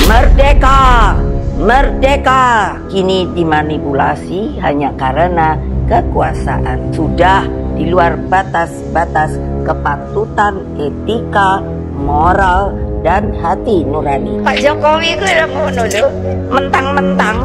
Merdeka! Merdeka! Kini dimanipulasi hanya karena kekuasaan. Sudah di luar batas-batas kepatutan, etika, moral, dan hati nurani. Pak Jokowi itu udah menuduh mentang-mentang.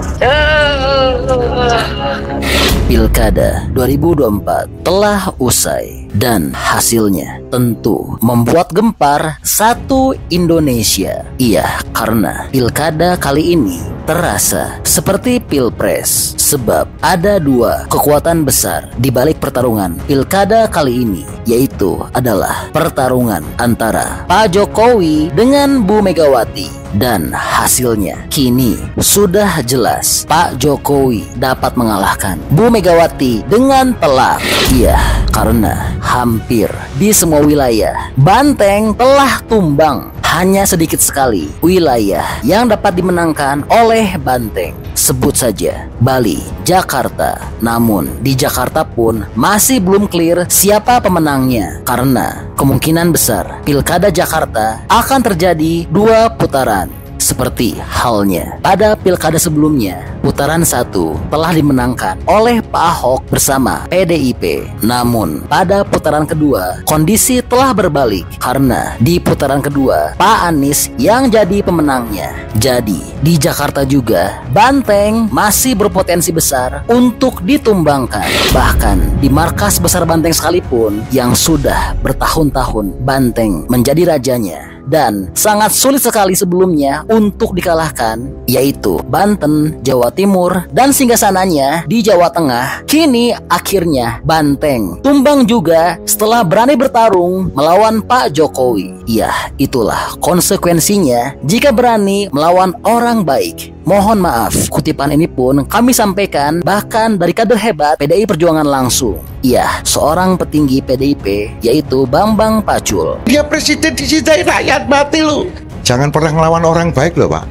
Pilkada 2024 telah usai dan hasilnya tentu membuat gempar satu Indonesia. Iya, karena pilkada kali ini terasa seperti pilpres, sebab ada dua kekuatan besar di balik pertarungan pilkada kali ini, yaitu adalah pertarungan antara Pak Jokowi dengan Bu Megawati. Dan hasilnya kini sudah jelas, Pak Jokowi dapat mengalahkan Bu Megawati dengan telak. Iya, karena hampir di semua wilayah banteng telah tumbang. Hanya sedikit sekali wilayah yang dapat dimenangkan oleh banteng. Sebut saja Bali, Jakarta. Namun di Jakarta pun masih belum clear siapa pemenangnya, karena kemungkinan besar pilkada Jakarta akan terjadi dua putaran. Seperti halnya pada pilkada sebelumnya, putaran 1 telah dimenangkan oleh Pak Ahok bersama PDIP. Namun pada putaran kedua kondisi telah berbalik, karena di putaran kedua Pak Anies yang jadi pemenangnya. Jadi di Jakarta juga banteng masih berpotensi besar untuk ditumbangkan. Bahkan di markas besar banteng sekalipun yang sudah bertahun-tahun banteng menjadi rajanya dan sangat sulit sekali sebelumnya untuk dikalahkan, yaitu Banten, Jawa Timur, dan singgasananya di Jawa Tengah. Kini akhirnya banteng tumbang juga setelah berani bertarung melawan Pak Jokowi. Ya, itulah konsekuensinya jika berani melawan orang baik. Mohon maaf, kutipan ini pun kami sampaikan bahkan dari kader hebat PDI Perjuangan langsung. Iya, seorang petinggi PDIP, yaitu Bambang Pacul. Dia presiden dicintai rakyat, mati lu. Jangan pernah ngelawan orang baik loh, Pak.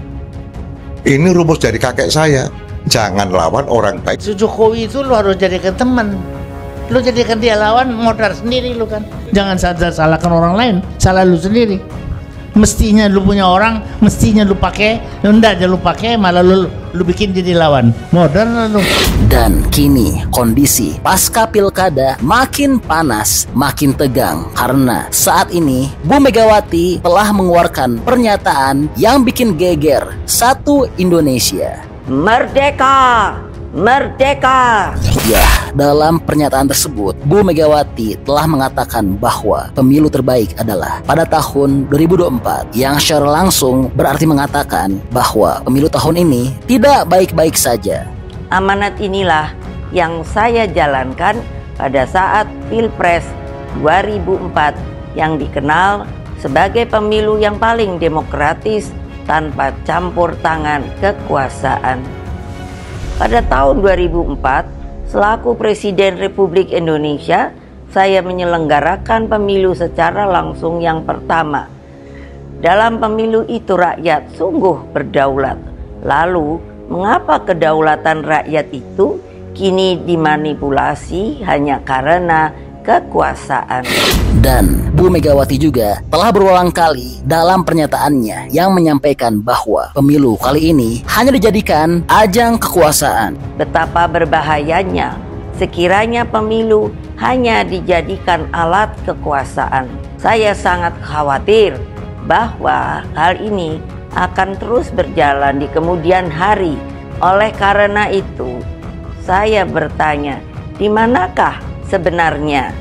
Ini rumus dari kakek saya. Jangan lawan orang baik. Jokowi itu lu harus jadikan teman. Lu jadikan dia lawan, modal sendiri lu kan. Jangan salahkan orang lain, salah lu sendiri. Mestinya lu punya orang, mestinya lu pakai, enggak aja lu pakai, malah lu bikin jadi lawan. Modern lu. Dan kini kondisi pasca pilkada makin panas, makin tegang, karena saat ini Bu Megawati telah mengeluarkan pernyataan yang bikin geger satu Indonesia. Merdeka! Merdeka! Ya, dalam pernyataan tersebut, Bu Megawati telah mengatakan bahwa pemilu terbaik adalah pada tahun 2024, yang secara langsung berarti mengatakan bahwa pemilu tahun ini tidak baik-baik saja. Amanat inilah yang saya jalankan pada saat Pilpres 2004 yang dikenal sebagai pemilu yang paling demokratis tanpa campur tangan kekuasaan. Pada tahun 2004, selaku Presiden Republik Indonesia, saya menyelenggarakan pemilu secara langsung yang pertama. Dalam pemilu itu rakyat sungguh berdaulat. Lalu, mengapa kedaulatan rakyat itu kini dimanipulasi hanya karena kekuasaan? Dan Bu Megawati juga telah berulang kali dalam pernyataannya yang menyampaikan bahwa pemilu kali ini hanya dijadikan ajang kekuasaan. Betapa berbahayanya sekiranya pemilu hanya dijadikan alat kekuasaan. Saya sangat khawatir bahwa hal ini akan terus berjalan di kemudian hari. Oleh karena itu, saya bertanya, di manakah sebenarnya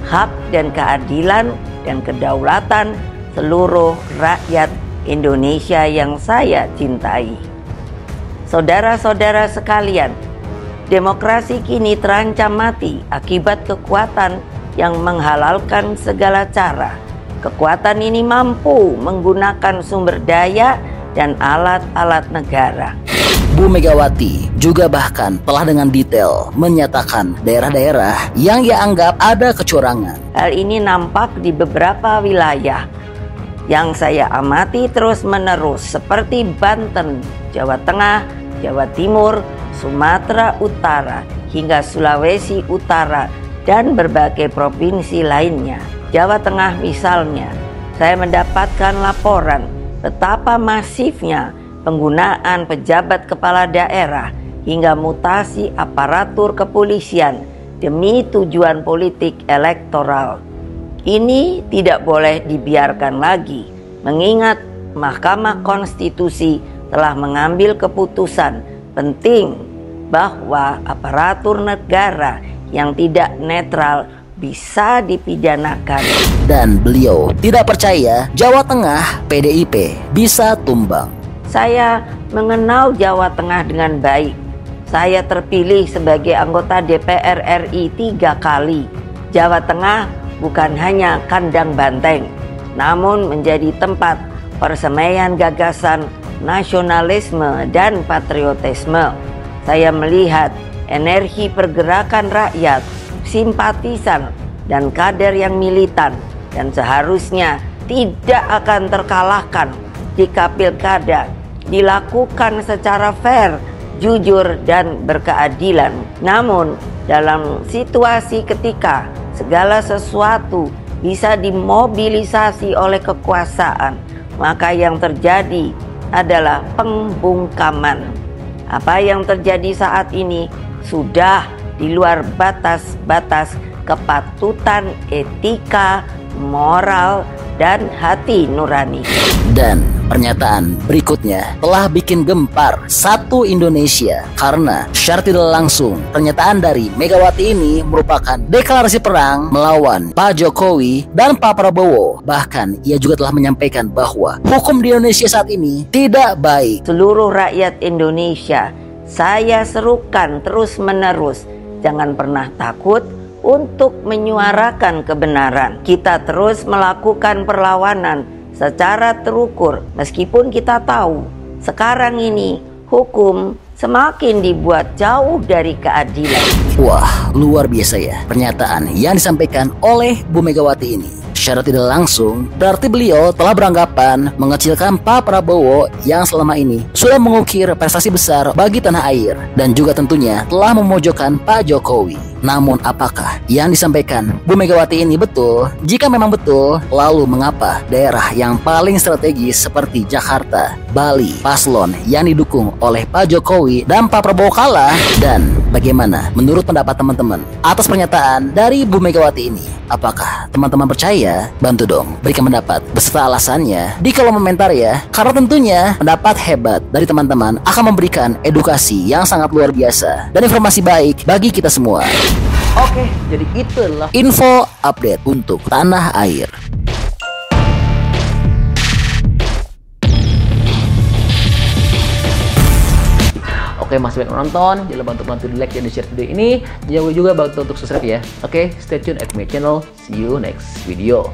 hak dan keadilan dan kedaulatan seluruh rakyat Indonesia yang saya cintai? Saudara-saudara sekalian, demokrasi kini terancam mati akibat kekuatan yang menghalalkan segala cara. Kekuatan ini mampu menggunakan sumber daya dan alat-alat negara. Bu Megawati juga bahkan telah dengan detail menyatakan daerah-daerah yang ia anggap ada kecurangan. Hal ini nampak di beberapa wilayah yang saya amati terus-menerus, seperti Banten, Jawa Tengah, Jawa Timur, Sumatera Utara, hingga Sulawesi Utara, dan berbagai provinsi lainnya. Jawa Tengah misalnya, saya mendapatkan laporan betapa masifnya penggunaan pejabat kepala daerah, hingga mutasi aparatur kepolisian demi tujuan politik elektoral. Ini tidak boleh dibiarkan lagi, mengingat Mahkamah Konstitusi telah mengambil keputusan penting bahwa aparatur negara yang tidak netral bisa dipidanakan. Dan beliau tidak percaya Jawa Tengah PDIP bisa tumbang. Saya mengenal Jawa Tengah dengan baik. Saya terpilih sebagai anggota DPR RI 3 kali. Jawa Tengah bukan hanya kandang banteng, namun menjadi tempat persemaian gagasan nasionalisme dan patriotisme. Saya melihat energi pergerakan rakyat, simpatisan, dan kader yang militan, dan seharusnya tidak akan terkalahkan jika pilkada dilakukan secara fair, jujur, dan berkeadilan. Namun dalam situasi ketika segala sesuatu bisa dimobilisasi oleh kekuasaan, maka yang terjadi adalah pembungkaman. Apa yang terjadi saat ini sudah di luar batas-batas kepatutan etika, moral, dan hati nurani. Dan pernyataan berikutnya telah bikin gempar satu Indonesia karena secara tidak langsung pernyataan dari Megawati ini merupakan deklarasi perang melawan Pak Jokowi dan Pak Prabowo. Bahkan ia juga telah menyampaikan bahwa hukum di Indonesia saat ini tidak baik. Seluruh rakyat Indonesia, saya serukan terus-menerus, jangan pernah takut untuk menyuarakan kebenaran. Kita terus melakukan perlawanan secara terukur, meskipun kita tahu sekarang ini hukum semakin dibuat jauh dari keadilan. Wah, luar biasa ya pernyataan yang disampaikan oleh Bu Megawati ini. Secara tidak langsung, berarti beliau telah beranggapan mengecilkan Pak Prabowo yang selama ini sudah mengukir prestasi besar bagi tanah air dan juga tentunya telah memojokkan Pak Jokowi. Namun apakah yang disampaikan Bu Megawati ini betul? Jika memang betul, lalu mengapa daerah yang paling strategis seperti Jakarta, Bali, paslon yang didukung oleh Pak Jokowi dan Pak Prabowo kalah? Dan bagaimana menurut pendapat teman-teman atas pernyataan dari Bu Megawati ini? Apakah teman-teman percaya? Bantu dong berikan pendapat beserta alasannya di kolom komentar ya. Karena tentunya pendapat hebat dari teman-teman akan memberikan edukasi yang sangat luar biasa dan informasi baik bagi kita semua. Oke, jadi itulah info update untuk tanah air. Oke, masih banyak menonton, jangan lupa untuk bantu di like dan di share video ini. Jangan lupa juga bantu untuk subscribe ya. Oke, stay tune at my channel. See you next video.